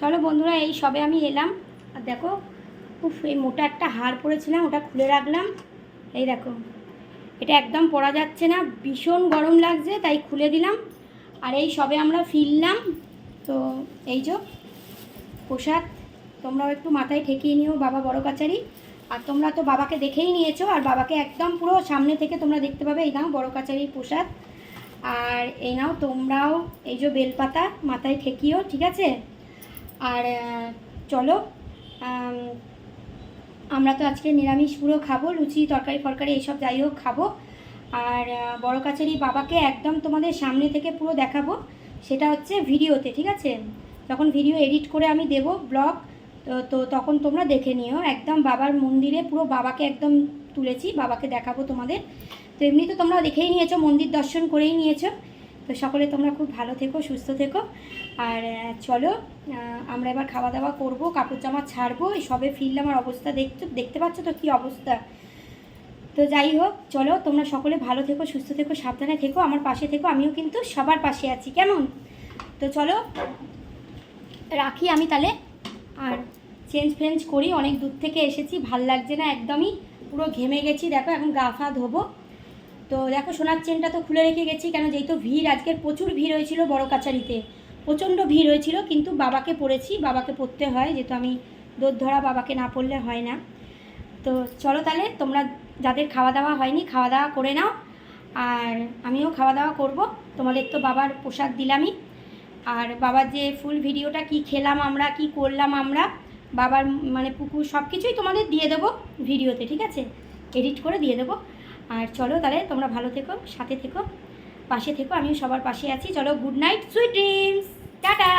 চলো বন্ধুরা, এই সবে আমি এলাম। আর দেখো, উফ, এই মোটা একটা হার পরেছিলাম, ওটা খুলে রাখলাম। এই দেখো, এটা একদম পরা যাচ্ছে না, ভীষণ গরম লাগছে, তাই খুলে দিলাম। আর এই সবে আমরা ফিরলাম। তো এই যে প্রসাদ, তোমরাও একটু মাথায় ঠেকিয়ে নিও, বাবা বড় কাচারি। আর তোমরা তো বাবাকে দেখেই নিয়েছো, আর বাবাকে একদম পুরো সামনে থেকে তোমরা দেখতে পাবে। এই নাও বড় কাচারির প্রসাদ। আর এই নাও তোমরাও এই যে বেলপাতা মাথায় ঠেকিও, ঠিক আছে? আর চলো, আমরা তো আজকে নিরামিষ পুরো খাবো, লুচি তরকারি ফরকারি এইসব যাই হোক খাবো। আর বড় কাচারি বাবাকে একদম তোমাদের সামনে থেকে পুরো দেখাবো, সেটা হচ্ছে ভিডিওতে, ঠিক আছে? যখন ভিডিও এডিট করে আমি দেব ব্লগ, তো তখন তোমরা দেখে নিও। একদম বাবার মন্দিরে পুরো বাবাকে একদম তুলেছি, বাবাকে দেখাবো তোমাদের। তো এমনি তো তোমরা দেখেই নিয়েছো, মন্দির দর্শন করেই নিয়েছো। তো সকলে তোমরা খুব ভালো থেকো, সুস্থ থেকো। আর চলো, আমরা এবার খাওয়া দাওয়া করবো, কাপড় জামা ছাড়বো। এই সবে ফিরলাম, আমার অবস্থা দেখতে পাচ্ছ তো কী অবস্থা। তো যাই হোক, চলো তোমরা সকলে ভালো থেকো, সুস্থ থেকো, সাবধানে থেকো, আমার পাশে থেকো, আমিও কিন্তু সবার পাশে আছি, কেমন? তো চলো রাখি আমি তাহলে। আর চেঞ্জ করি, অনেক দূর থেকে এসেছি, ভাল লাগছে না একদমই, পুরো ঘেমে গেছি। দেখো এখন গা ফা ধোবো। তো দেখো, সোনার চেনটা তো খুলে রেখে গেছি, কেন যেহেতু ভিড়, আজকের প্রচুর ভিড় হয়েছিল বড় কাচারিতে, প্রচণ্ড ভিড় হয়েছিল। কিন্তু বাবাকে পড়েছি, বাবাকে পড়তে হয়, যেহেতু আমি দোর ধরা, বাবাকে না পড়লে হয় না। তো চলো তাহলে, তোমরা যাদের খাওয়া দাওয়া হয়নি খাওয়া দাওয়া করে নাও, আর আমিও খাওয়া দাওয়া করব। তোমাদের তো বাবার প্রসাদ দিলামই, আর বাবার যে ফুল ভিডিওটা কি খেলাম আমরা, কি করলাম আমরা, বাবার মানে পুকুর সব কিছুই তোমাদের দিয়ে দেবো ভিডিওতে, ঠিক আছে? এডিট করে দিয়ে দেবো। আর চলো তাহলে, তোমরা ভালো থেকো, সাথে থেকো, পাশে থেকো, আমিও সবার পাশে আছি। চলো, good night, sweet dreams, tata.